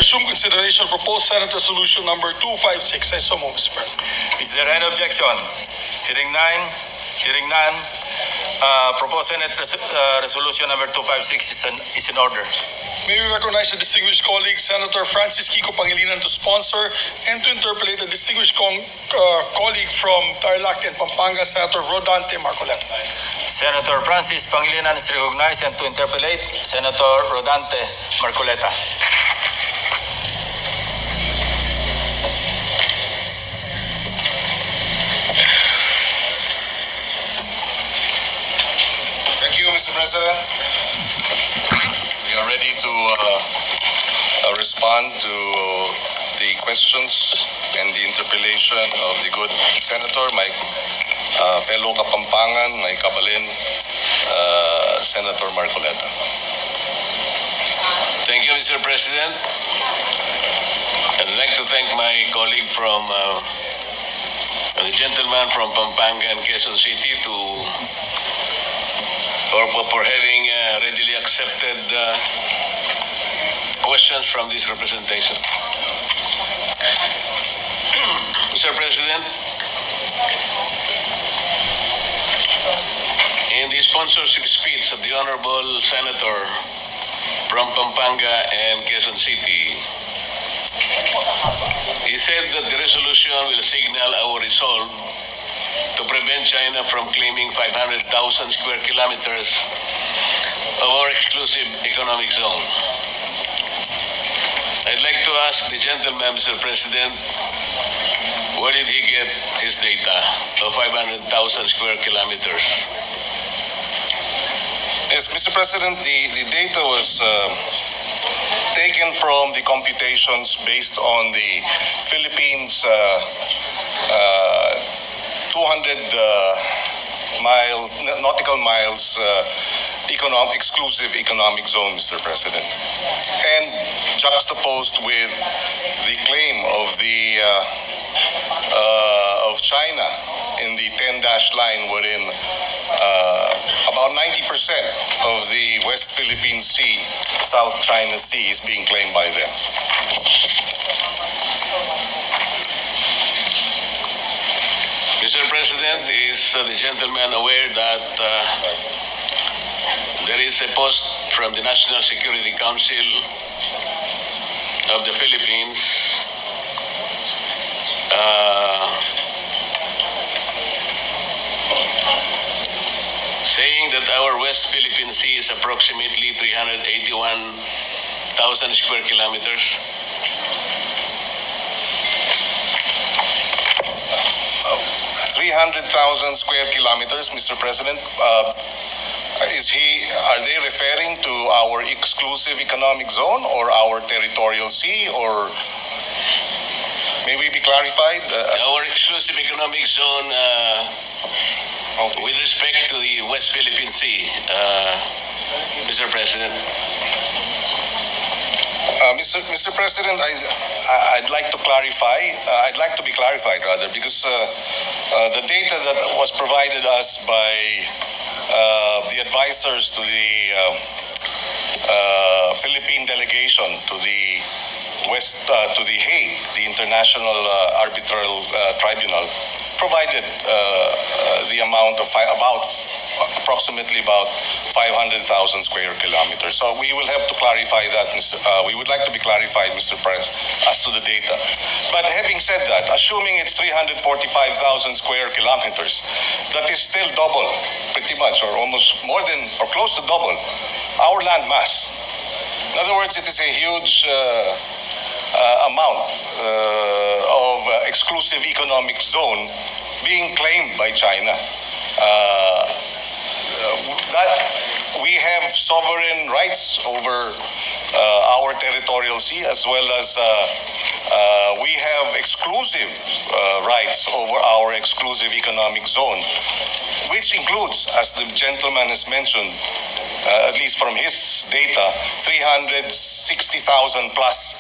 Resume consideration of proposed Senate Resolution number 256. I so move, Mr. President. Is there any objection? Hearing none. Proposed Senate Resolution number 256 is in order. May we recognize the distinguished colleague, Senator Francis Kiko Pangilinan, to sponsor and to interpolate a distinguished colleague from Tarlac and Pampanga, Senator Rodante Marcoleta. Senator Francis Pangilinan is recognized, and to interpolate, Senator Rodante Marcoleta. Thank you, Mr. President. We are ready to respond to the questions and the interpellation of the good senator, my fellow Kapampangan, my kabalin, Senator Marcoleta. Thank you, Mr. President. I'd like to thank my colleague from the gentleman from Pampanga and Quezon City for having readily accepted questions from this representation. Mr. President, in the sponsorship speech of the Honorable Senator from Pampanga and Quezon City, he said that the resolution will signal our resolve to prevent China from claiming 500,000 square kilometers of our exclusive economic zone. I'd like to ask the gentleman, Mr. President, where did he get his data of 500,000 square kilometers? Yes, Mr. President, the data was taken from the computations based on the Philippines 200 nautical miles exclusive economic zone, Mr. President, and juxtaposed with the claim of of China in the 10-dash line, wherein about 90% of the West Philippine Sea, South China Sea, is being claimed by them. Mr. President, is the gentleman aware that there is a post from the National Security Council of the Philippines saying that our West Philippine Sea is approximately 381,000 square kilometers? 300,000 square kilometers, Mr. President. Are they referring to our exclusive economic zone or our territorial sea, or may we be clarified? Our exclusive economic zone with respect to the West Philippine Sea, Mr. President. Mr. President, I'd like to clarify. I'd like to be clarified, rather, because the data that was provided us by the advisors to the Philippine delegation to the to the Hague, the International Arbitral Tribunal, provided the amount of approximately about 500,000 square kilometers. So we will have to clarify that, we would like to be clarified, Mr. President, as to the data. But having said that, assuming it's 345,000 square kilometers, that is still double, pretty much, or almost more than, or close to double, our land mass. In other words, it is a huge amount of exclusive economic zone being claimed by China. That we have sovereign rights over our territorial sea, as well as we have exclusive rights over our exclusive economic zone, which includes, as the gentleman has mentioned, at least from his data, 360,000 plus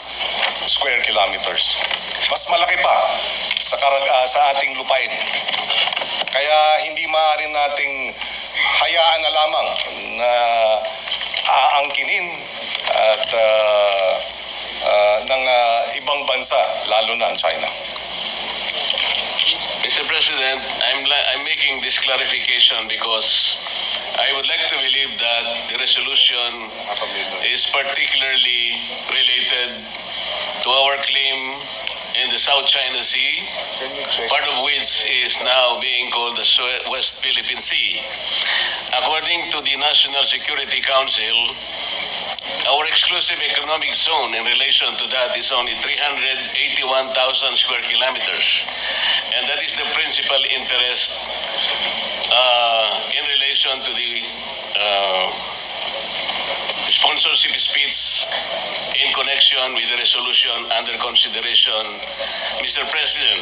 square kilometers. Mas malaki pa sa ating lupain. Kaya hindi maaari nating hayaan na lamang na aangkinin at ng bansa, lalo na ang China. Mr. President, I'm making this clarification because I would like to believe that the resolution is particularly related to our claim in the South China Sea, part of which is now being called the West Philippine Sea. According to the National Security Council, our exclusive economic zone in relation to that is only 381,000 square kilometers. And that is the principal interest in relation to the sponsorship speech in connection with the resolution under consideration. Mr. President,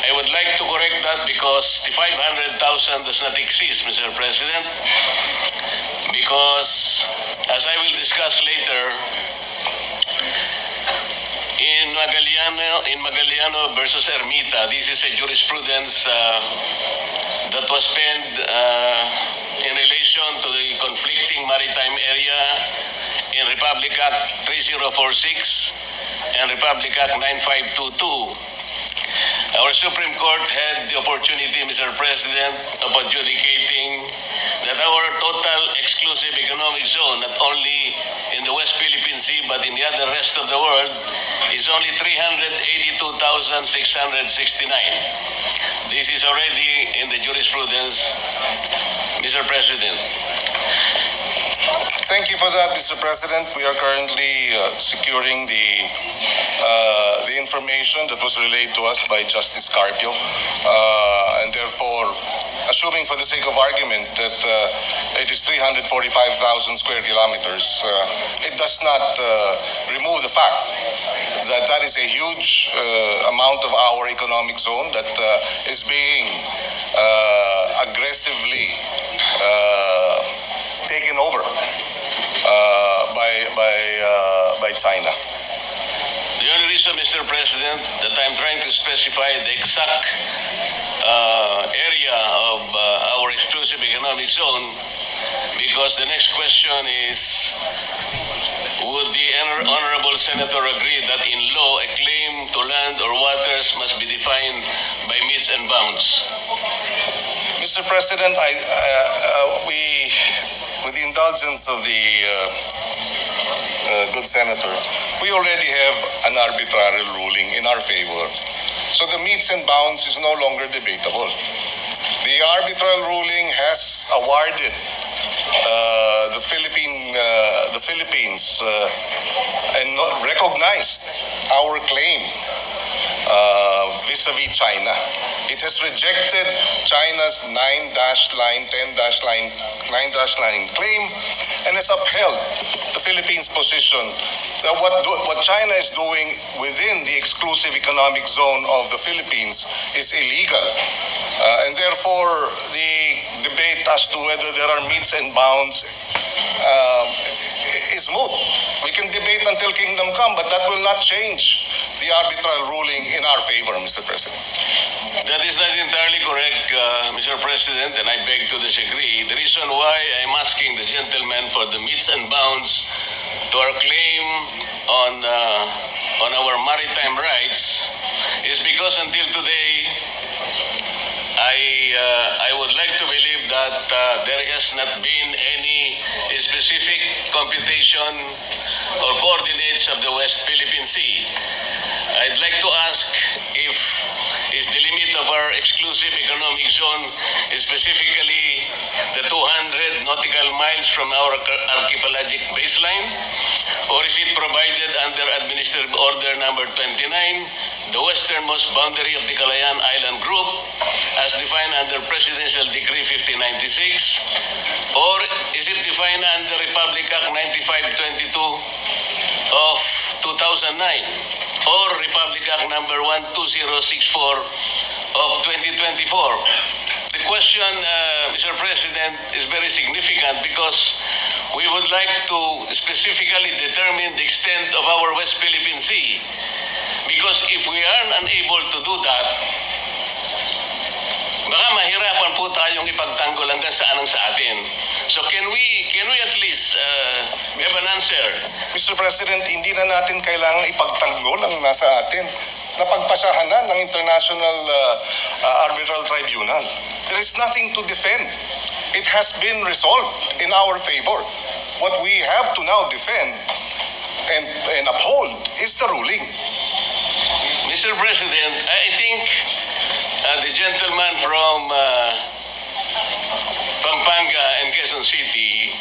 I would like to correct that because the 500,000 does not exist, Mr. President, because as I will discuss later, in Magaliano versus Ermita, this is a jurisprudence that was penned in relation to the conflicting maritime area in Republic Act 3046 and Republic Act 9522. Our Supreme Court had the opportunity, Mr. President, of adjudicating that our total exclusive economic zone, not only in the West Philippine Sea but in the other rest of the world, is only 382,669. This is already in the jurisprudence, Mr. President. Thank you for that, Mr. President. We are currently securing the information that was relayed to us by Justice Carpio, and therefore, assuming for the sake of argument that it is 345,000 square kilometers, it does not remove the fact that that is a huge amount of our economic zone that is being aggressively taken over by China. The only reason, Mr. President, that I'm trying to specify the exact area of our exclusive economic zone, because the next question is, would the Honorable Senator agree that in law a claim to land or waters must be defined by metes and bounds? Mr. President, we, with the indulgence of the good senator, we already have an arbitrary ruling in our favor. So the metes and bounds is no longer debatable. The arbitral ruling has awarded the Philippines and recognized our claim vis-a-vis China. It has rejected China's 9-line, 10-line claim, and has upheld the Philippines' position that what China is doing within the exclusive economic zone of the Philippines is illegal. And therefore, the debate as to whether there are metes and bounds is moot. We can debate until kingdom come, but that will not change the arbitral ruling in our favor, Mr. President. That is not entirely correct, Mr. President, and I beg to disagree. The reason why I'm asking the gentleman for the metes and bounds to our claim on our maritime rights is because until today, I would like to believe that there has not been any specific computation or coordinates of the West Philippine Sea. I'd like to ask if is the limit of our exclusive economic zone specifically the 200 nautical miles from our archipelagic baseline, or is it provided under Administrative Order number 29, the westernmost boundary of the Calayan Island Group, as defined under Presidential Decree 5096, or is it defined under Republic Act 9522 of 2009, or Republic Act number 12064 of 2024? The question, Mr. President, is very significant because we would like to specifically determine the extent of our West Philippine Sea. Because if we are unable to do that, baka mahirapan po tayong ipagtanggol hanggang saan ang sa atin. So can we at least have an answer? Mr. President, hindi na natin kailangang ipagtanggol ang nasa atin. Napagpasahan na ng International Arbitral Tribunal. There is nothing to defend. It has been resolved in our favor. What we have to now defend and uphold is the ruling. Mr. President, I think the gentleman from Pampanga and Quezon City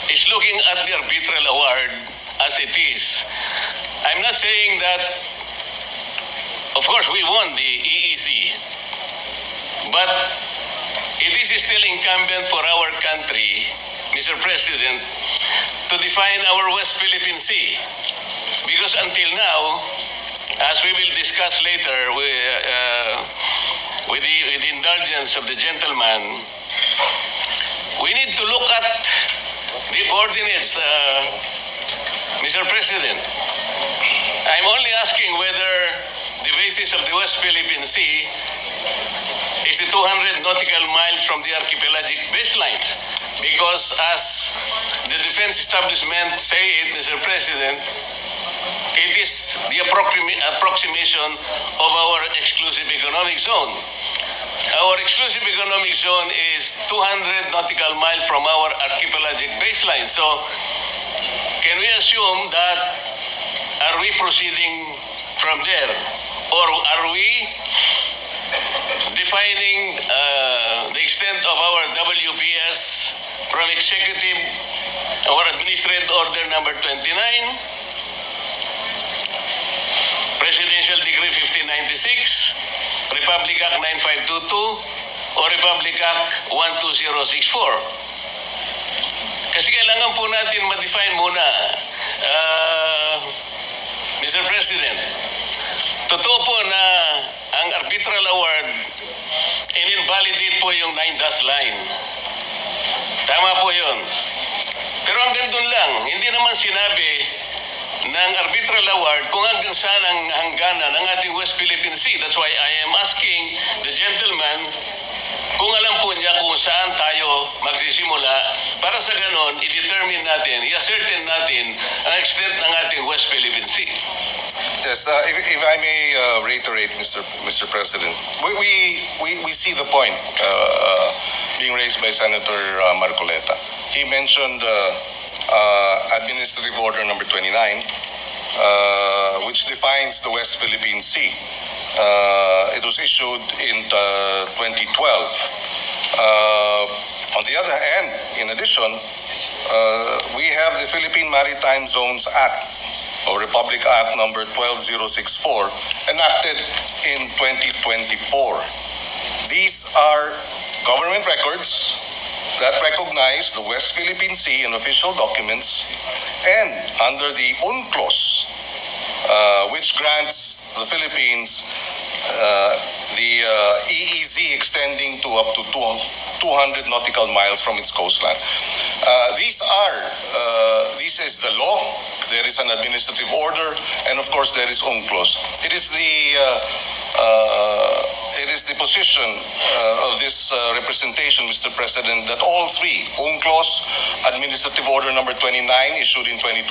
is looking at the arbitral award as it is. I'm not saying that, of course, we won the EEZ, but it is still incumbent for our country, Mr. President, to define our West Philippine Sea. Because until now, as we will discuss later with the indulgence of the gentleman, we need to look at the coordinates, Mr. President. I'm only asking whether the basis of the West Philippine Sea is the 200 nautical miles from the archipelagic baselines. Because as the defense establishment say it, Mr. President, it is the approximation of our exclusive economic zone. Our exclusive economic zone is 200 nautical miles from our archipelagic baseline. So, can we assume that, are we proceeding from there? Or are we defining the extent of our WPS from Executive or Administrative Order number 29, Presidential Decree 1596, Republic Act 9522, o Republic Act 12064. Kasi kailangan po natin ma-define muna, Mr. President. Totoo po na ang arbitral award, in-invalidate po yung 9-dash line. Tama po yun. Pero hanggang doon lang, hindi naman sinabi ng arbitral award kung hanggang saan ang hangganan ng ating West Philippine Sea. That's why I am asking the gentleman kung alam po niya kung saan tayo magsisimula para sa ganon, i-determine natin, i-ascertain natin ang extent ng ating West Philippine Sea. Yes, if I may reiterate, Mr. President, we see the point being raised by Senator Marcoleta. He mentioned Administrative Order number 29, which defines the West Philippine Sea. It was issued in 2012. On the other hand, in addition, we have the Philippine Maritime Zones Act, or Republic Act number 12064, enacted in 2024. These are government records that recognize the West Philippine Sea in official documents, and under the UNCLOS, which grants the Philippines the EEZ extending to up to 200 nautical miles from its coastline. This is the law. There is an administrative order, and of course there is UNCLOS. It is the position of this representation, Mr. President, that all three, UNCLOS, Administrative Order number 29 issued in 2012,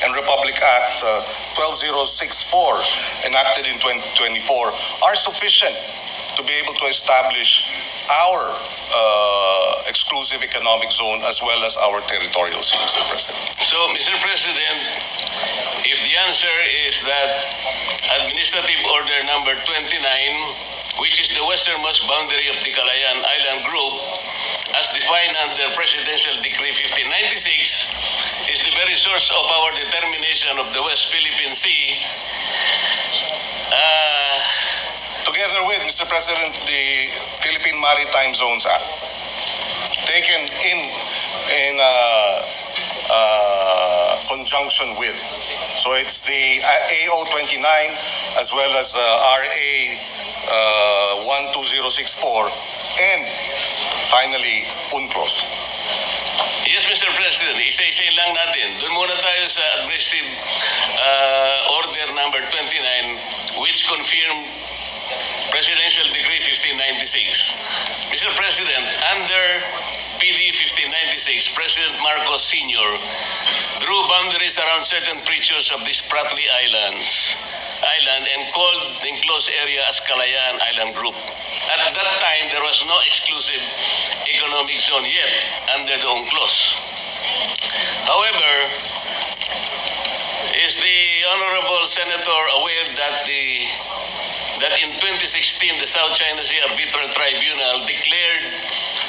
and Republic Act 12064 enacted in 2024, are sufficient to be able to establish our exclusive economic zone as well as our territorial sea, Mr. President. So, Mr. President, if the answer is that Administrative Order number 29, which is the westernmost boundary of the Calayan Island Group, as defined under Presidential Decree 1596, is the very source of our determination of the West Philippine Sea, Together with, Mr. President, the Philippine Maritime Zones Act, taken in conjunction with. So it's the AO 29 as well as RA 12064, and finally UNCLOS. yes, Mr. President, isa-isa lang natin. Doon muna tayo sa Administrative Order number 29, which confirmed Presidential Decree 1596. Mr. President, under PD 1596, President Marcos Sr. drew boundaries around certain features of the Spratly Island and called the enclosed area as Kalayaan Island Group. At that time, there was no exclusive economic zone yet under the UNCLOS. However, is the Honorable Senator aware that in 2016, the South China Sea Arbitral Tribunal declared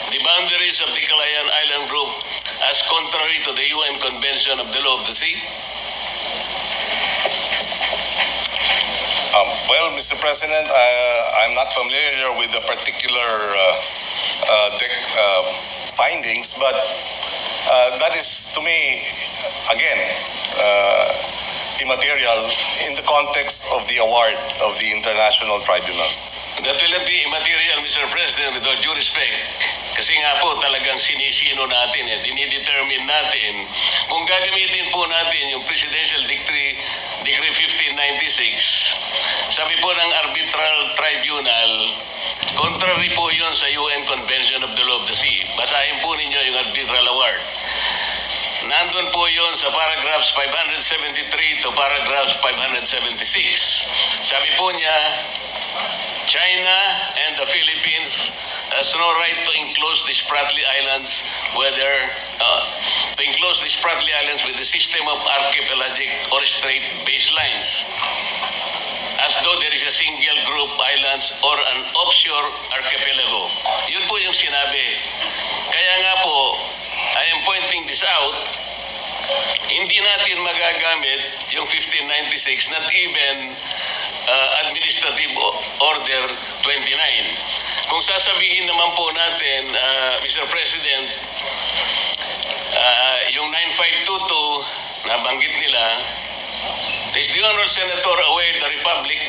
the boundaries of the Kalayaan Island Group as contrary to the UN Convention of the Law of the Sea? Well, Mr. President, I'm not familiar with the particular findings, but that is, to me, again, immaterial in the context of the award of the International Tribunal. That will not be immaterial, Mr. President, with all due respect. Kasi nga po talagang sinisino natin, dinidetermine natin. Kung gagamitin po natin yung Presidential Decree 1596, sabi po ng Arbitral Tribunal, contrary po yun sa UN Convention of the Law of the Sea. Basahin po ninyo yung Arbitral Award. Nandun po yun sa paragraphs 573 to paragraphs 576. Sabi po niya, China and the Philippines has no right to enclose the Spratly Islands with the system of archipelagic or straight baselines, as though there is a single group islands or an offshore archipelago. Yun po yung sinabi. Kaya nga po, I am pointing this out, hindi natin magagamit yung 1596, not even Administrative Order 29. Kung sasabihin naman po natin, Mr. President, yung 9522 na banggit nila, is the Honorable Senator aware that Republic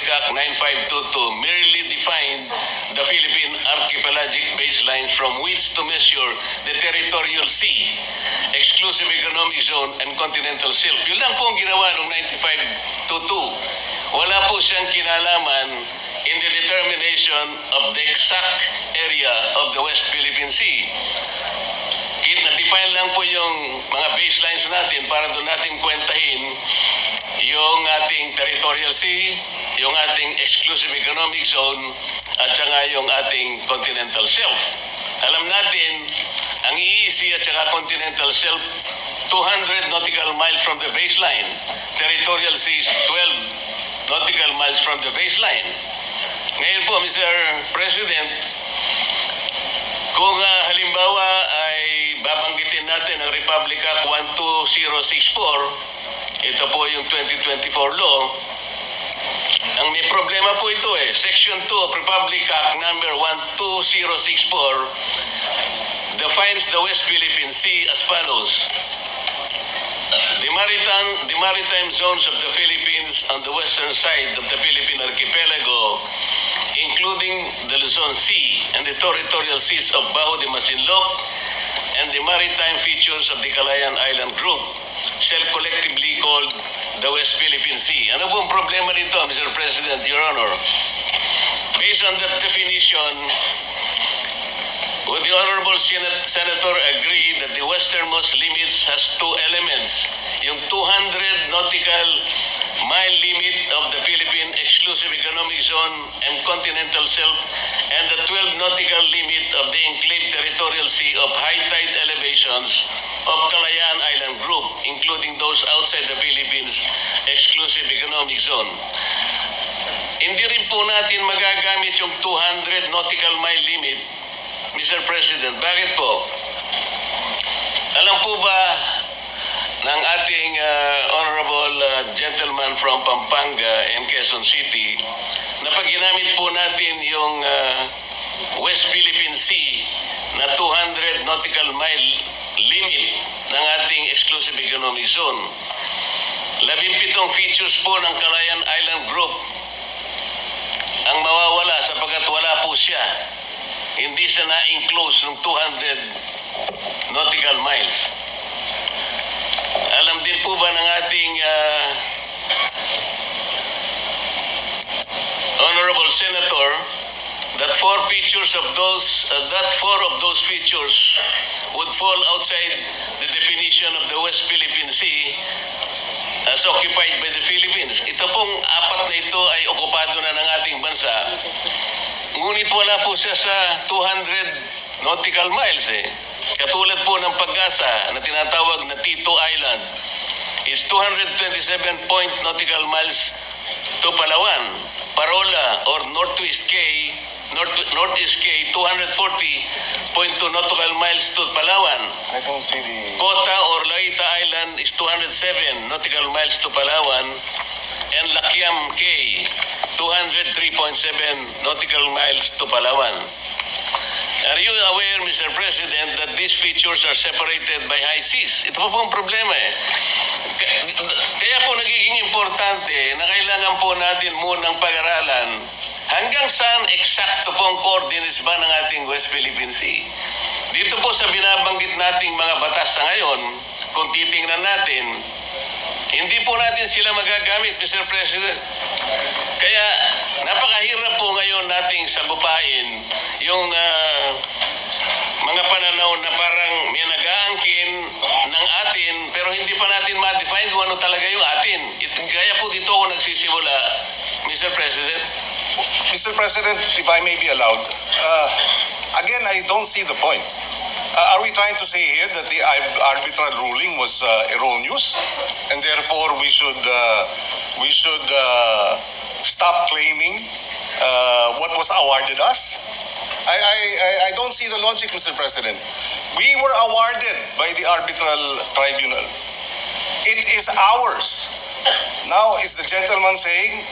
Act 9522 merely defined the Philippine archipelagic baselines from which to measure the territorial sea, exclusive economic zone, and continental shelf. Yun lang po ang ginawa ng 9522. Wala po siyang kinalaman in the determination of the exact area of the West Philippine Sea. Na-define lang po yung mga baselines natin para doon natin kwentahin yung ating territorial sea, yung ating exclusive economic zone, at saka yung ating continental shelf. Alam natin, ang EEZ at saka continental shelf, 200 nautical miles from the baseline. Territorial sea is 12 nautical miles from the baseline. Ngayon po, Mr. President, kung halimbawa ay babanggitin natin ang Republic Act 12064, ito po yung 2024 law, ang may problema po ito Section 2 of Republic Act number 12064 defines the West Philippine Sea as follows. The maritime zones of the Philippines on the western side of the Philippine archipelago, including the Luzon Sea and the territorial seas of Bajo de Masinloc and the maritime features of the Kalayaan Island Group, shall collectively called the West Philippine Sea. Ano pong problema nito, Mr. President, Your Honor? Based on that definition, would the Honorable Senator agree that the westernmost limits has two elements? Yung 200 nautical mile limit of the Philippine Exclusive Economic Zone and Continental Shelf, and the 12 nautical limit of the enclave territorial sea of high tide elevations of Kalayaan Island Group, including those outside the Philippines Exclusive Economic Zone. Hindi rin po natin magagamit yung 200 nautical mile limit, Mr. President. Bakit po? Alam po ba ng ating honorable gentleman from Pampanga and Quezon City na pag ginamit po natin yung West Philippine Sea na 200 nautical mile limit ng ating exclusive economic zone, 17 features po ng Kalayaan Island Group ang mawawala sapagkat wala po siya. Hindi siya na-enclose ng 200 nautical miles. Alam din po ba ng ating Honorable Senator that four of those features would fall outside the definition of the West Philippine Sea as occupied by the Philippines. Ito pong apat na ito ay okupado na ng ating bansa. Ngunit wala po siya sa 200 nautical miles eh. Katulad po ng Pag-asa na tinatawag na Tito Island is 227 nautical miles to Palawan. Parola or Northeast Cay 240.2 nautical miles to Palawan. I don't see the... Kota or Laita Island is 207 nautical miles to Palawan, and Lakiam Cay 203.7 nautical miles to Palawan. Are you aware, Mr. President, that these features are separated by high seas? Ito po ang problema eh. Kaya po nagiging importante na kailangan po natin munang pag-aralan hanggang saan eksakto pong coordinates ba ng ating West Philippine Sea. Dito po sa binabanggit nating mga batas sa ngayon, kung titingnan natin, hindi po natin sila magagamit, Mr. President. Kaya napakahirap po ngayon nating sagupain yung mga pananaw na parang may nag-aangkin ng atin pero hindi pa natin ma-define kung ano talaga yung atin. Kaya po dito ako nagsisimula, Mr. President. Mr. President, if I may be allowed, again, I don't see the point. Are we trying to say here that the arbitral ruling was erroneous, and therefore we should stop claiming what was awarded us? I don't see the logic, Mr. President. We were awarded by the arbitral tribunal. It is ours. Now, is the gentleman saying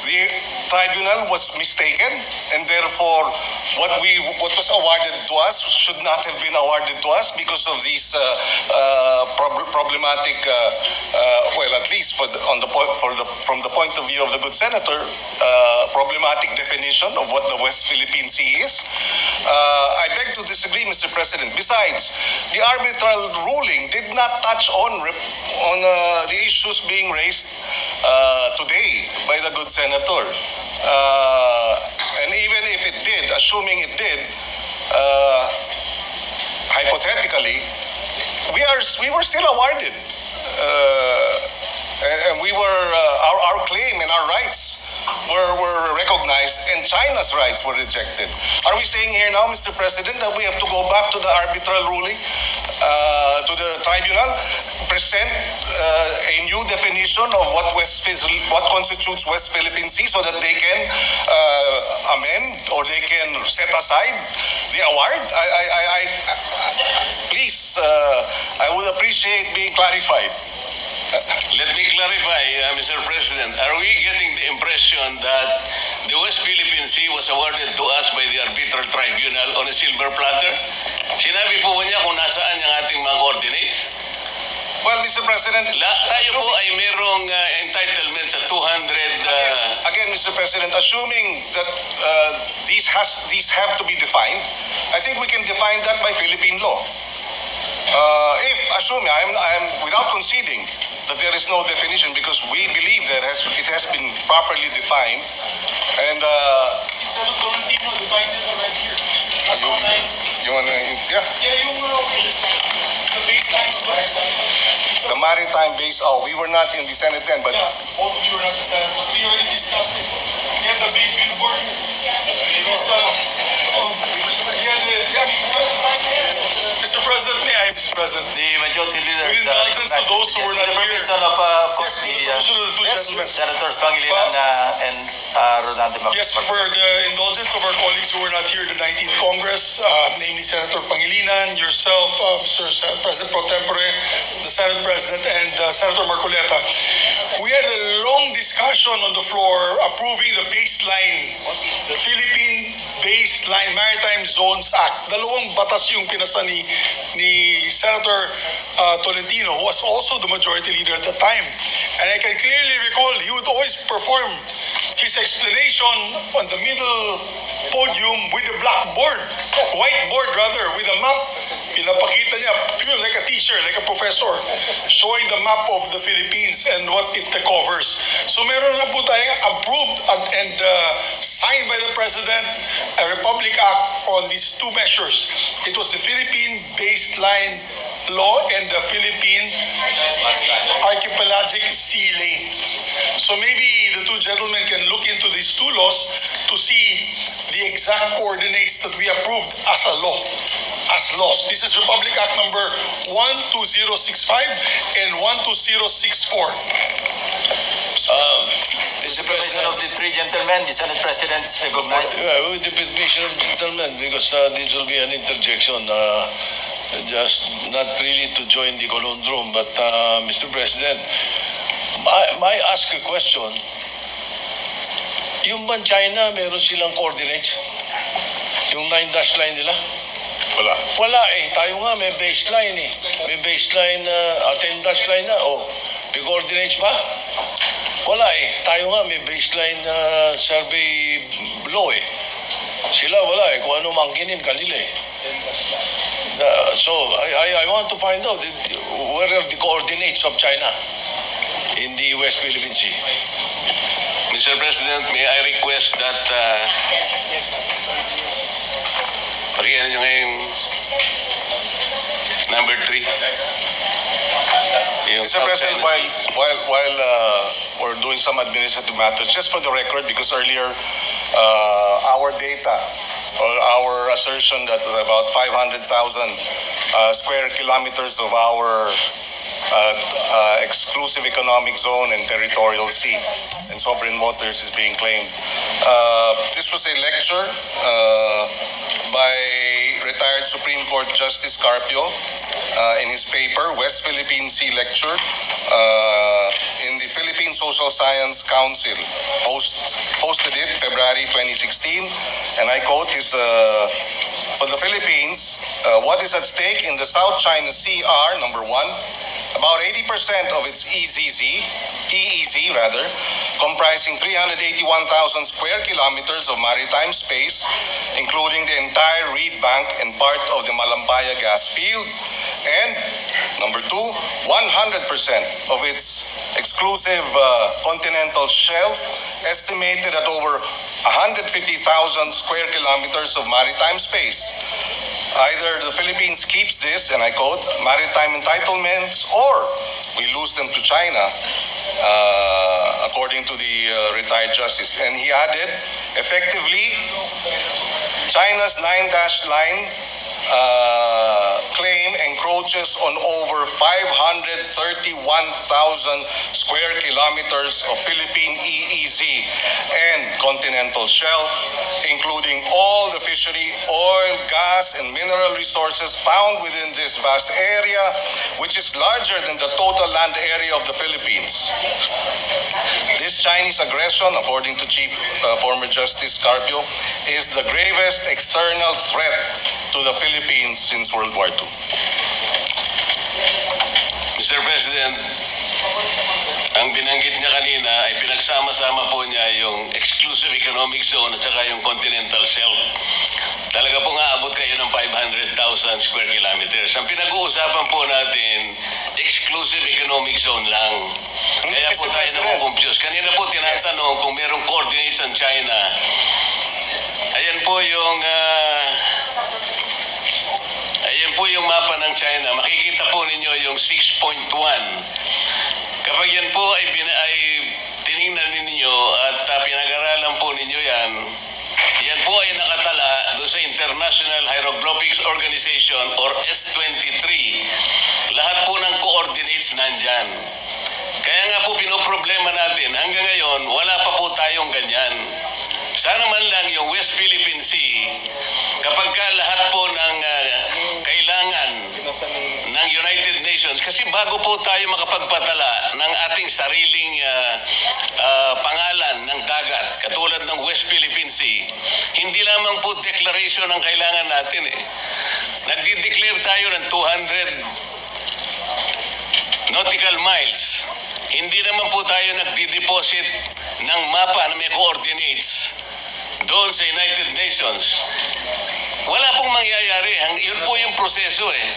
the tribunal was mistaken, and therefore what was awarded to us should not have been awarded to us because of these problematic, well, at least from the point of view of the good senator, problematic definition of what the West Philippine Sea is. I beg to disagree, Mr. President. Besides, the arbitral ruling did not touch on the issues being raised today by the good senator. And even if it did, assuming it did, hypothetically, we were still awarded, and we were our claim and our rights were recognized, and China's rights were rejected. Are we saying here now, Mr. President, that we have to go back to the arbitral ruling, to the tribunal, present a new definition of what constitutes West Philippine Sea, so that they can amend or they can set aside the award? Please, I would appreciate being clarified. Let me clarify, Mr. President. Are we getting the impression that the West Philippine Sea was awarded to us by the arbitral tribunal on a silver platter? Sinabi po niya kung nasaan yung ating mga coordinates? Well, Mr. President, Tayo po ay merong entitlement sa 200... Again, Mr. President, assuming that these have to be defined, I think we can define that by Philippine law. If, assuming, I am without conceding that there is no definition, because we believe that it has been properly defined, and Tolentino defined it already here. The baselines. The maritime base. Oh, we were not in the Senate then, but Both of you were not the Senate. We already discussed it. We had the big billboard. Mr. President, may I, Mr. President? The majority leader With indulgence to those who were not with the here. permission of course, the Permission of the two gentlemen. Senators Pangilinan and Rodante Marcos. Yes, for the indulgence of our colleagues who were not here at the 19th Congress, namely Senator Pangilinan, yourself, Mr. President Pro Tempore, the Senate President, and Senator Marcoleta. We had a long discussion on the floor approving the baseline, the Philippine Baseline Maritime Zones Act. Dalawang batas yung pinasa ni Senator Tolentino, who was also the majority leader at the time. And I can clearly recall he would always perform his explanation on the middle podium with a blackboard, whiteboard rather, with a map. Pinapakita niya, pure like a teacher, like a professor, showing the map of the Philippines and what it covers. So meron na po tayong approved and signed by the President a Republic Act on these two measures. It was the Philippine Baseline Law and the Philippine Archipelagic Sea Lanes. So maybe the two gentlemen can look into these two laws to see the exact coordinates that we approved as a law, as laws. This is Republic Act number 12065 and 12064. Permission Mr. President, of the three gentlemen, the Senate President is recognized. with the permission of the gentlemen, because this will be an interjection, just not really to join the conundrum, but Mr. President, may I ask a question? Yung ban China, meron silang coordinates? Yung 9-dash line nila? Wala. Wala eh. Tayo nga may baseline eh. May baseline 10-dash line na. Oh, may coordinates ba? Wala eh. Tayo nga may baseline survey law eh. Sila wala eh. Kung ano mangkinin kanila eh. So, I want to find out where are the coordinates of China in the West Philippine Sea. Mr. President, may I request that pakihan nyo ngayon number 3. Mr. President, while we're doing some administrative matters, just for the record, because earlier our data or our assertion that about 500,000 square kilometers of our exclusive economic zone and territorial sea and sovereign waters is being claimed. This was a lecture by retired Supreme Court Justice Carpio in his paper, West Philippine Sea Lecture, in the Philippine Social Science Council, hosted it February 2016, and I quote his, for the Philippines, what is at stake in the South China Sea are, number one, about 80% of its EEZ, comprising 381,000 square kilometers of maritime space, including the entire Reed Bank and part of the Malampaya gas field. And number two, 100% of its exclusive continental shelf, estimated at over 150,000 square kilometers of maritime space. Either the Philippines keeps this, and I quote, maritime entitlements, or we lose them to China, according to the retired justice. And he added, effectively, China's 9-dash line claim encroaches on over 531,000 square kilometers of Philippine EEZ and continental shelf, including all the fishery, oil, gas, and mineral resources found within this vast area, which is larger than the total land area of the Philippines. This Chinese aggression, according to Chief former Justice Carpio, is the gravest external threat to the Philippines since World War II. Mr. President, ang binanggit niya kanina ay pinagsama-sama po niya yung exclusive economic zone at saka yung continental shelf. Talaga po nga abot kayo ng 500,000 square kilometers. Ang pinag-uusapan po natin, exclusive economic zone lang. Kaya po tayo nakukumpyos. Kanina po tinatanong kung merong coordinates ang China. Ayan po yung mapa ng China. Makikita po ninyo yung 6.1. Kapag yan po ay tiningnan ninyo at pinag-aralan po ninyo yan po ay nakatala doon sa International Hieroglyphics Organization or S23. Lahat po ng coordinates nandyan. Kaya nga po pinoproblema natin, hanggang ngayon, wala pa po tayong ganyan. Sana man lang yung West Philippine Sea, kapag ka lahat po ng kailangan ng United Nations, kasi bago po tayo makapagpatala ng ating sariling pangalan ng dagat, katulad ng West Philippine Sea, hindi lamang po declaration ang kailangan natin eh. Nagdi-declare tayo ng 200 nautical miles. Hindi naman po tayo nagdi-deposit ng mapa na may coordinates doon sa United Nations. Wala pong mangyayari. Yun po yung proseso eh.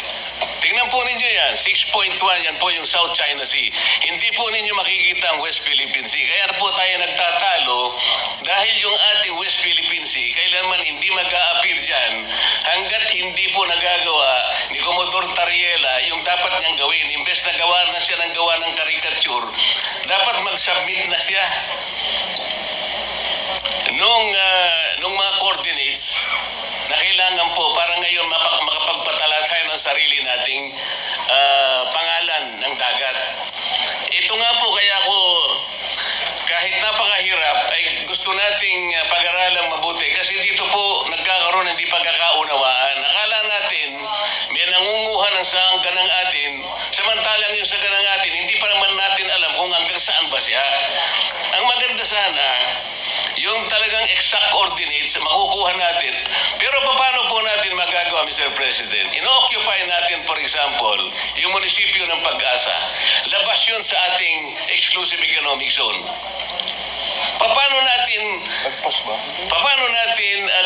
Tingnan Tingnan po ninyo yan, 6.1, yan po yung South China Sea. Hindi po ninyo makikita ang West Philippine Sea. Kaya po tayo nagtatalo dahil yung ating West Philippine Sea, kailanman hindi mag-a-appear dyan hanggat hindi po nagagawa ni Commodore Tariela yung dapat niyang gawin. Imbes na gawa na siya ng gawa ng caricature, dapat mag-submit na siya nung mga coordinates na kailangan po para ngayon makapagpatala tayo ng sarili nating pangalan ng dagat. Ito nga po kaya ako kahit napakahirap ay gusto nating pag-aralang mabuti kasi dito po nagkakaroon ng di pagkakaunawaan. Akala natin may nangunguha ng saang ganang atin, samantalang yung sa ganang atin hindi pa naman natin alam kung hanggang saan ba siya. Ang maganda sana yung talagang exact coordinates makukuha natin. Pero paano po natin magagawa, Mr. President? Ino-occupy natin, for example, yung munisipyo ng Pag-asa. Labas yun sa ating exclusive economic zone. Paano natin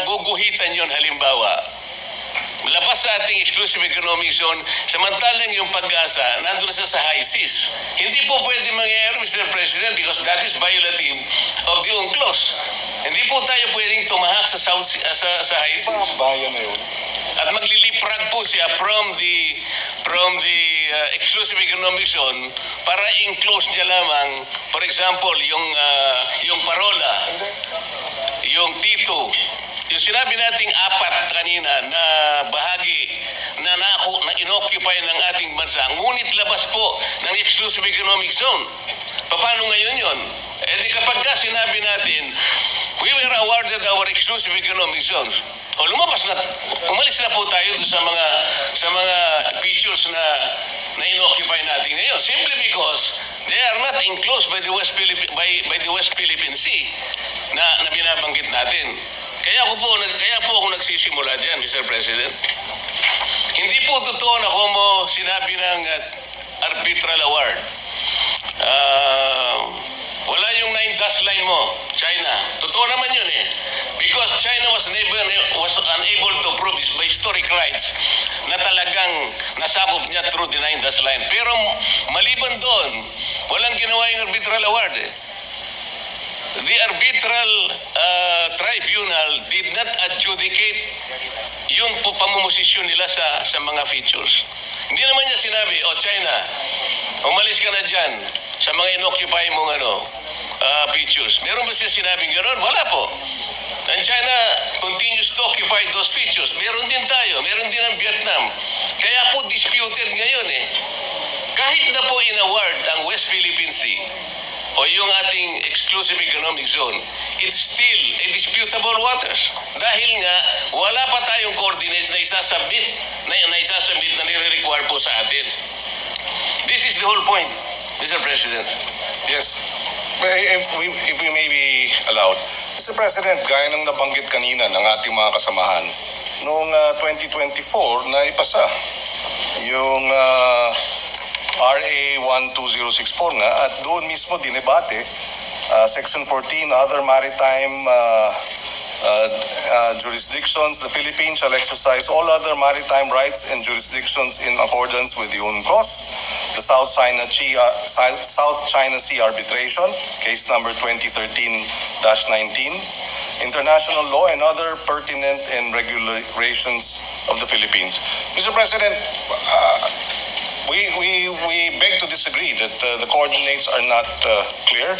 guguhitan yun halimbawa? Labas sa ating exclusive economic zone, samantalang yung Pag-asa, nandun sa high seas. Hindi po pwede mangyayari, Mr. President, because that is violative of the UNCLOS. Hindi po tayo pwedeng tumahak sa high seas. Bayan na yun. At magliliprag po siya from the exclusive economic zone para enclose niya lamang, for example, yung Parola, yung Tito, yung sinabi nating apat kanina na bahagi na inoccupy ng ating bansa, ngunit labas po ng exclusive economic zone. Paano ngayon yun? Eh di kapag ka sinabi natin, we were awarded our exclusive economic zones, o umalis na po tayo sa mga features na inoccupy natin ngayon. Simply because they are not enclosed by the West Philippine Sea na binabanggit natin. Kaya po ako nagsisimula dyan, Mr. President. Hindi po totoo na como sinabi ng arbitral award. Wala yung 9-dash line mo, China. Totoo naman yun eh. Because China was unable to prove by historic rights na talagang nasakop niya through the 9-dash line. Pero maliban doon, walang ginawa yung arbitral award eh. The arbitral tribunal did not adjudicate yung pamumosisyon nila sa mga features. Hindi naman niya sinabi, China, umalis ka na dyan sa mga inoccupy mong features. Meron ba siya sinabing gano'n? Wala po. And China continues to occupy those features. Meron din tayo. Meron din ang Vietnam. Kaya po disputed ngayon eh. Kahit na po in-award ang West Philippine Sea, o yung ating exclusive economic zone, it's still a disputable waters. Dahil nga, wala pa tayong coordinates na isasubmit na nire-require po sa atin. This is the whole point, Mr. President. Yes. If we may be allowed. Mr. President, gaya ng nabanggit kanina ng ating mga kasamahan, noong 2024 na ipasa yung RA 12064 nga at doon mismo dinebate Section 14, other maritime jurisdictions. The Philippines shall exercise all other maritime rights and jurisdictions in accordance with the UNCLOS, the South China Sea Arbitration, case number 2013-19, international law and other pertinent and regulations of the Philippines. Mr. President, we beg to disagree that the coordinates are not clear,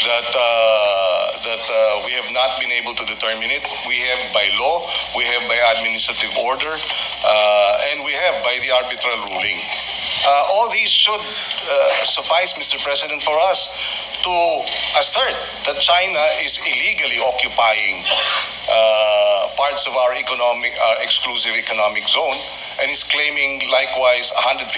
that we have not been able to determine it. We have by law, we have by administrative order, and we have by the arbitral ruling. All these should suffice, Mr. President, for us to assert that China is illegally occupying parts of our exclusive economic zone and is claiming likewise 150,000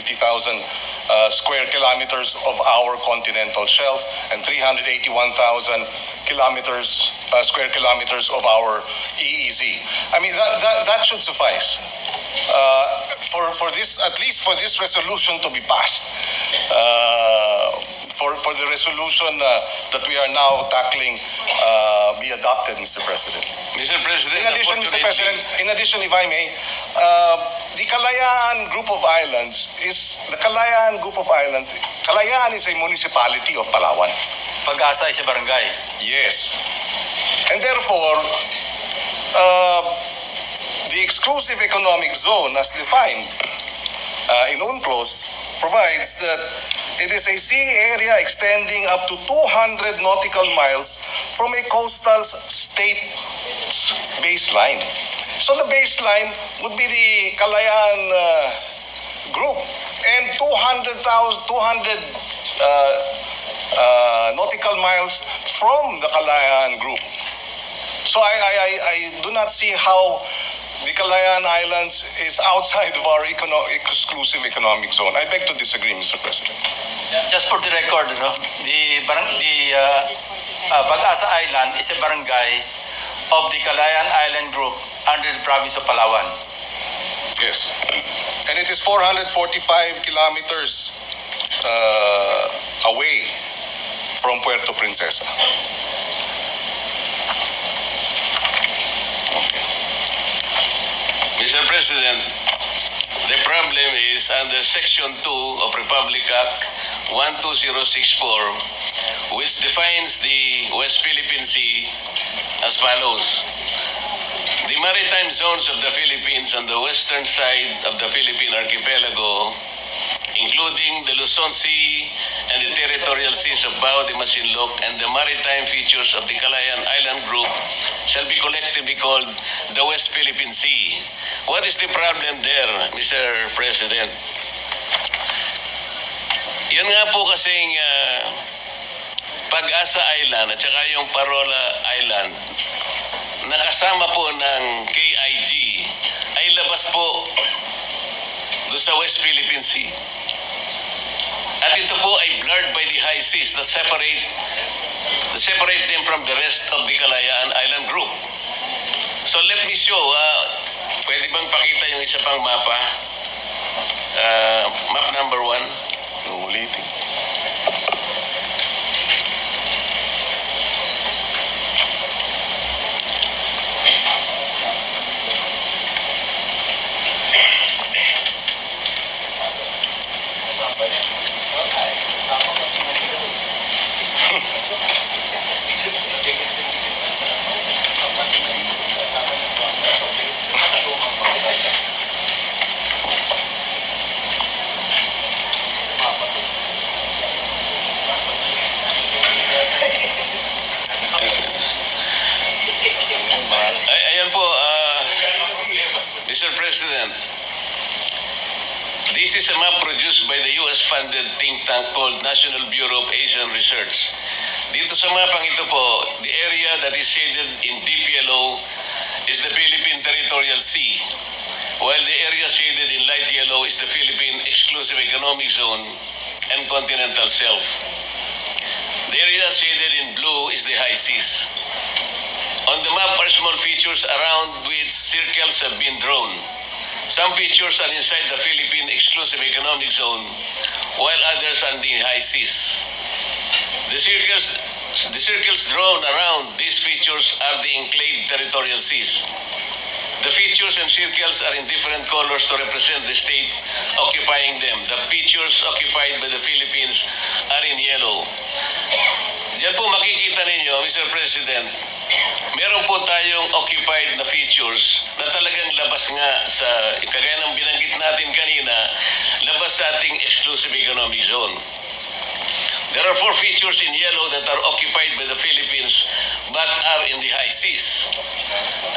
square kilometers of our continental shelf and 381,000 square kilometers of our EEZ. I mean, that should suffice for this, at least for this resolution to be passed. for the resolution that we are now tackling be adopted, Mr. President. Mr. President, In addition, Mr. unfortunately- President, if I may, the Kalayaan Group of Islands Kalayaan is a municipality of Palawan. Pag-asa is a barangay. Yes. And therefore, the exclusive economic zone as defined in UNCLOS provides that it is a sea area extending up to 200 nautical miles from a coastal state's baseline. So the baseline would be the Kalayaan group, and 200 nautical miles from the Kalayaan group. So I do not see how the Kalayaan Islands is outside of our exclusive economic zone. I beg to disagree, Mr. President. Just for the record, Pag-asa Island is a barangay of the Kalayaan Island Group under the province of Palawan. Yes. And it is 445 kilometers away from Puerto Princesa. Mr. President, the problem is under Section 2 of Republic Act 12064, which defines the West Philippine Sea as follows. The maritime zones of the Philippines on the western side of the Philippine archipelago, including the Luzon Sea and the territorial seas of Bao de Masinloc and the maritime features of the Kalayaan Island Group, shall be collectively called the West Philippine Sea. What is the problem there, Mr. President? Yun nga po kasing Pag-asa Island at saka yung Parola Island, nakasama po ng KIG, ay labas po doon sa West Philippine Sea. At ito po ay blurred by the high seas that separate them from the rest of the Kalayaan Island Group. So let me show, pwede bang pakita yung isa pang mapa? Map number 1. Uulitin. Ayan po, Mr. President. This is a map produced by the US-funded think tank called National Bureau of Asian Research. Dito sa mapang ito po, the area that is shaded in deep yellow is the Philippine Territorial Sea, while the area shaded in light yellow is the Philippine Exclusive Economic Zone and Continental Shelf. The area shaded in blue is the high seas. On the map are small features around which circles have been drawn. Some features are inside the Philippine Exclusive Economic Zone, while others are in the high seas. The circles drawn around these features are the enclave territorial seas. The features and circles are in different colors to represent the state occupying them. The features occupied by the Philippines are in yellow. Diyan po makikita ninyo, Mr. President, meron po tayong occupied na features na talagang labas nga sa, kagaya ng binanggit natin kanina, labas sa ating exclusive economic zone. There are 4 features in yellow that are occupied by the Philippines but are in the high seas.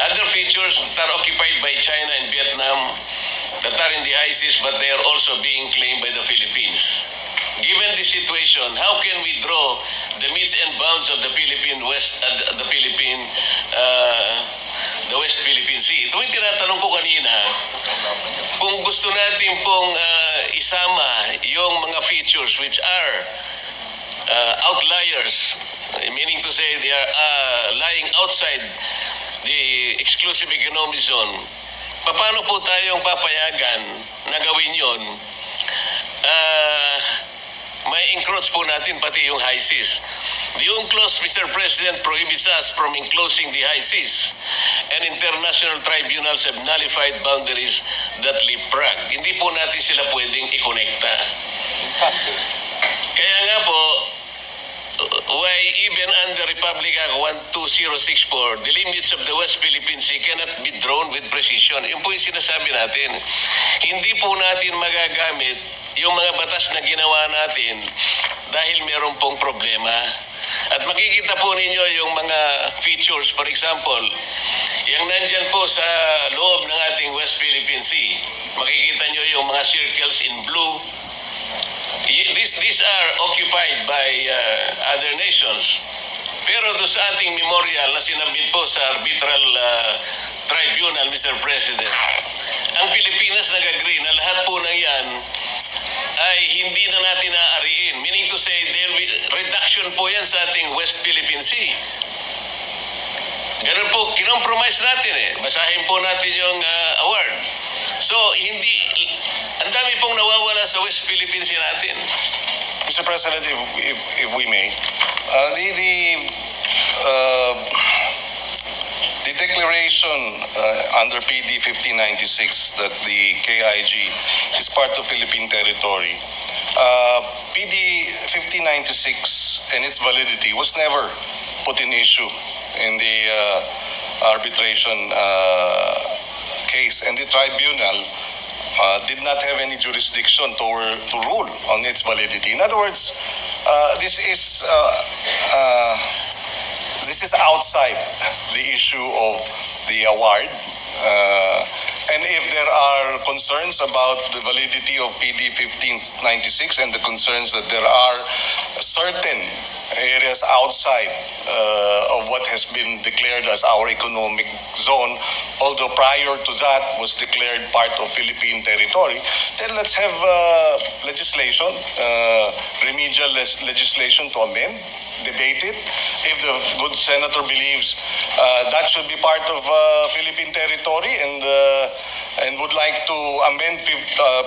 Other features that are occupied by China and Vietnam that are in the high seas but they are also being claimed by the Philippines. Given this situation, how can we draw the means and bounds of the West Philippine Sea? Ito yung tinatanong ko kanina, kung gusto natin pong isama yung mga features which are outliers, meaning to say they are lying outside the exclusive economic zone, paano po tayong papayagan na gawin yon? May na-encroach po natin pati yung high seas. The UNCLOS, Mr. President, prohibits us from enclosing the high seas, and international tribunals have nullified boundaries that leapfrog. Hindi po natin sila pwedeng ikonekta. Kaya nga po, why even under Republic Act 12064, the limits of the West Philippine Sea cannot be drawn with precision. Yun po yung sinasabi natin. Hindi po natin magagamit yung mga batas na ginawa natin dahil meron pong problema. At makikita po ninyo yung mga features, for example, yung nandyan po sa loob ng ating West Philippine Sea. Makikita nyo yung mga circles in blue. These are occupied by other nations. Pero doon sa ating memorial na sinabit po sa arbitral tribunal, Mr. President, ang Pilipinas nag-agree na lahat po ng yan ay hindi na natin naaariin. Meaning to say, there will be reduction po yan sa ating West Philippine Sea. Ganun po, kinompromise natin eh. Basahin po natin yung award. So, ang dami pong nawawala sa West Philippine Sea natin. Mr. President, if we may, the declaration under PD 1596 that the KIG is part of Philippine territory, PD 1596 and its validity was never put in issue in the arbitration case, and the tribunal did not have any jurisdiction to rule on its validity. In other words, this is outside the issue of the award. And if there are concerns about the validity of PD 1596 and the concerns that there are certain areas outside of what has been declared as our economic zone, although prior to that was declared part of Philippine territory, then let's have legislation, remedial legislation to amend, debate it. If the good senator believes that should be part of Philippine territory and would like to amend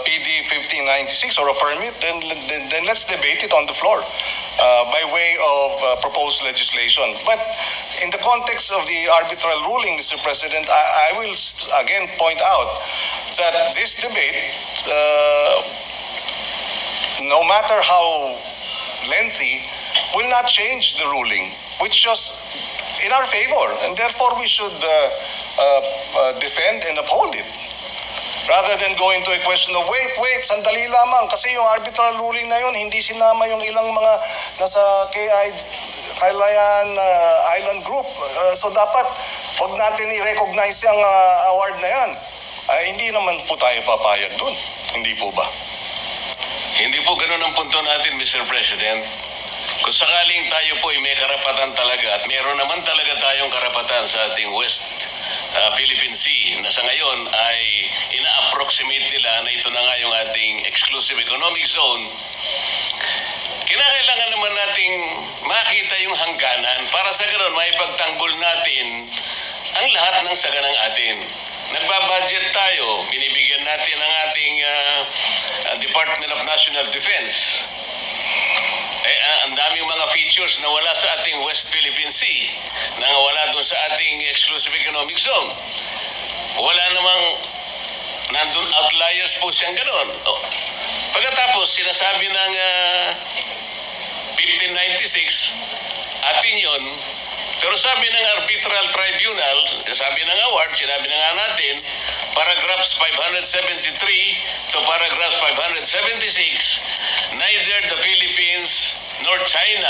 PD 1596 or affirm it, then let's debate it on the floor by way of proposed legislation. But in the context of the arbitral ruling, Mr. President, I will again point out that this debate, no matter how lengthy, will not change the ruling, which was in our favor, and therefore we should defend and uphold it. Rather than go into a question of, wait, sandali lamang, kasi yung arbitral ruling na yun, hindi sinama yung ilang mga nasa Kalayaan Island Group. So dapat, huwag natin i-recognize yung award na yan. Hindi naman po tayo papayag dun. Hindi po ba? Hindi po ganun ang punto natin, Mr. President. Kung sakaling tayo po ay may karapatan talaga at meron naman talaga tayong karapatan sa ating West Philippine Sea na sa ngayon ay ina-approximate nila na ito na nga yung ating exclusive economic zone, kinakailangan naman nating makita yung hangganan para sa ganoon maipagtanggol natin ang lahat ng saganang atin. Nagbabudget tayo, binibigyan natin ang ating Department of National Defense. Ang daming mga features na wala sa ating West Philippine Sea, na wala doon sa ating exclusive economic zone. Wala namang nandun outliers po siyang gano'n. Pagkatapos, sinasabi ng 1596, atin yun, pero sabi ng arbitral tribunal, sabi ng award, sinabi na nga natin, paragraphs 573 to paragraphs 576, neither the Philippines nor China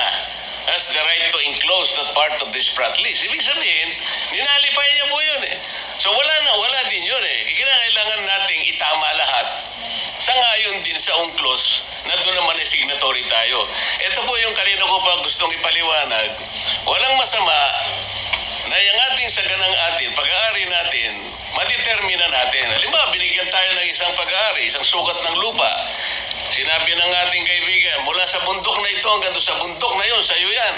has the right to enclose that part of this Pratt list. Ibig sabihin, ninalipay niya po yun eh. So wala din yun eh. Kinakailangan nating itama lahat. Sangayon din sa UNCLOS na doon naman ay signatory tayo. Ito po yung kanina ko pa gustong ipaliwanag. Walang masama na yung ating saganang atin, pag-aari natin, madetermina natin. Halimbawa, binigyan tayo ng isang pag-aari, isang sukat ng lupa. Sinabi ng ating kaibigan, mula sa bundok na ito hanggang sa bundok na yun, sa iyo yan.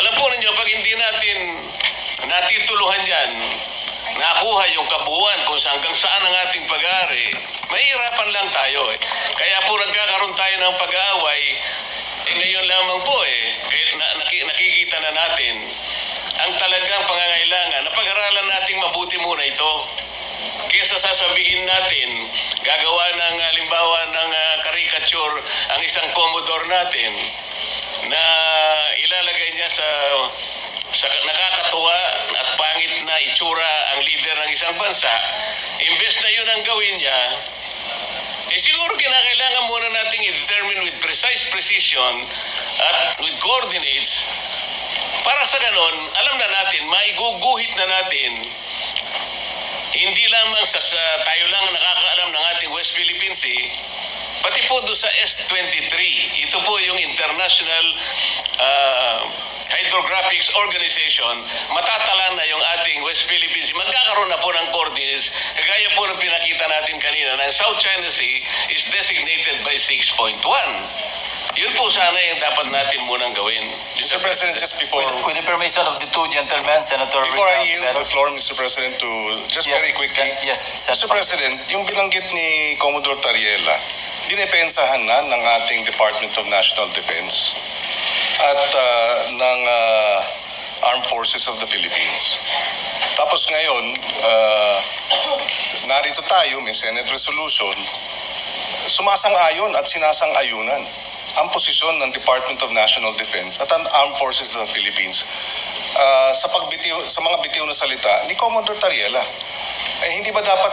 Alam po ninyo, pag hindi natin natituluhan yan, nakuha yung kabuuan kung hanggang saan ang ating pag-aari, mahihirapan lang tayo eh. Kaya po nagkakaroon tayo ng pag-aaway ngayon lamang po nakikita na natin ang talagang pangangailangan na pag-aralan nating mabuti muna ito. Kesa sasabihin natin, gagawa ng halimbawa ng caricature ang isang Commodore natin na ilalagay niya sa nakakatuwa at pangit na itsura ang leader ng isang bansa, imbes na yun ang gawin niya, siguro kinakailangan muna nating i-determine with precise precision at with coordinates para sa ganon, alam na natin, maiguguhit na natin hindi lamang sa tayo lang nakakaalam ng ating West Philippine Sea, pati po doon sa S-23. Ito po yung International Hydrographics Organization. Matatala na yung ating West Philippine Sea. Magkakaroon na po ng coordinates. Kagaya po ng pinakita natin kanina, ng South China Sea is designated by 6.1. Yun po sana yung dapat natin munang gawin. Mr. President, just before With the permission of the two gentlemen, Senator Before I Rizal yield the Tiveros. floor, Mr. President, to just Yes, very quickly. yes, Mr. Senator. President, yung binanggit ni Commodore Tariela, dinepensahan na ng ating Department of National Defense at ng Armed Forces of the Philippines. Tapos ngayon, narito tayo, may Senate resolution, sumasang-ayon at sinasang-ayunan ang posisyon ng Department of National Defense at ang Armed Forces of the Philippines sa mga bitiw na salita ni Commodore Tariela. Hindi ba dapat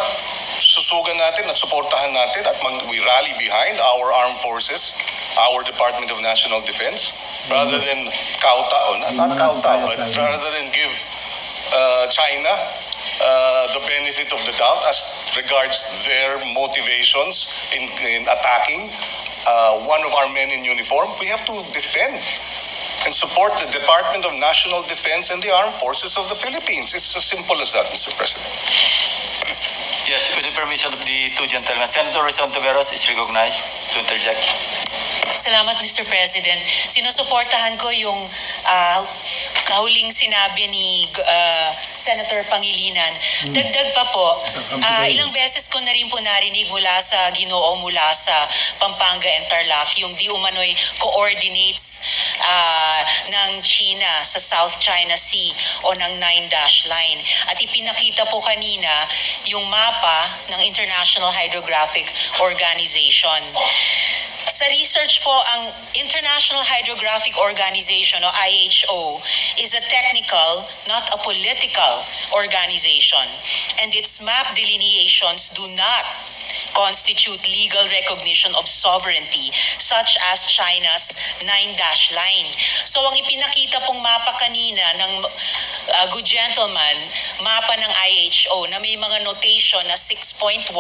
susugan natin at suportahan natin at we rally behind our armed forces, our Department of National Defense, rather than kowtow, not kowtow, but rather than give China the benefit of the doubt as regards their motivations in attacking one of our men in uniform? We have to defend and support the Department of National Defense and the Armed Forces of the Philippines. It's as simple as that, Mr. President. Yes, with the permission of the two gentlemen, Senator Rizal Tiveros is recognized to interject. Salamat, Mr. President. Sinusuportahan ko yung kahuling sinabi ni Senator Pangilinan. Dagdag pa po, ilang beses ko na rin po narinig mula sa Ginoo, mula sa Pampanga and Tarlac, yung di umano'y coordinates ng China sa South China Sea o ng 9-dash line. At ipinakita po kanina yung mapa ng International Hydrographic Organization. Sa research po, ang International Hydrographic Organization o IHO is a technical, not a political organization. And its map delineations do not constitute legal recognition of sovereignty such as China's 9-dash line. So ang ipinakita pong mapa kanina ng good gentleman, mapa ng IHO na may mga notation na 6.1,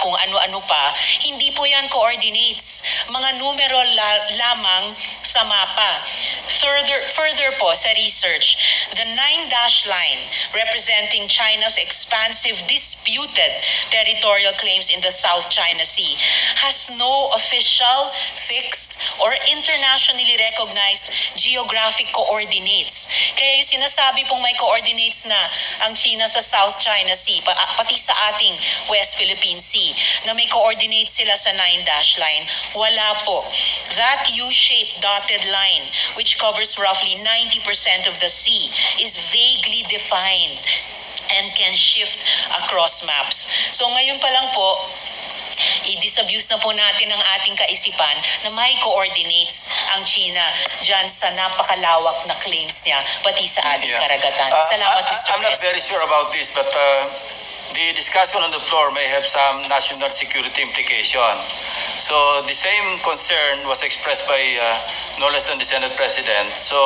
kung ano-ano pa, hindi po yan coordinates. Mga numero lamang sa mapa. Further po sa research, the 9-dash line representing China's expansive disputed territorial claims in the South China Sea has no official, fixed, or internationally recognized geographic coordinates. Kaya yung sinasabi pong may coordinates na ang China sa South China Sea, pati sa ating West Philippine Sea, na may coordinates sila sa 9-dash line, wala po. That U-shaped dotted line, which covers roughly 90% of the sea, is vaguely defined and can shift across maps. So ngayon pa lang po, i-disabuse na po natin ang ating kaisipan na may coordinates ang China dyan sa napakalawak na claims niya, pati sa ating karagatan. Salamat, Mr. I'm not President. very sure about this, but the discussion on the floor may have some national security implication. So the same concern was expressed by no less than the Senate President. So,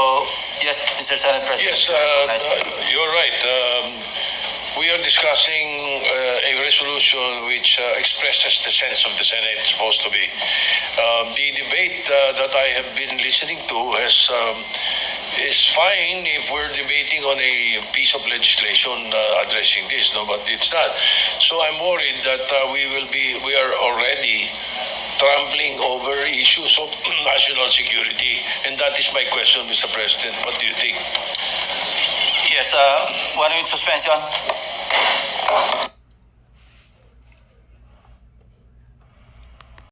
yes, Mr. Senate President. Yes, you're right. We are discussing a resolution which expresses the sense of the Senate, supposed to be. The debate that I have been listening to is fine if we're debating on a piece of legislation addressing this, no, but it's not. So I'm worried that we are already trampling over issues of national security, and that is my question, Mr. President. What do you think? Yes, 1 minute suspension.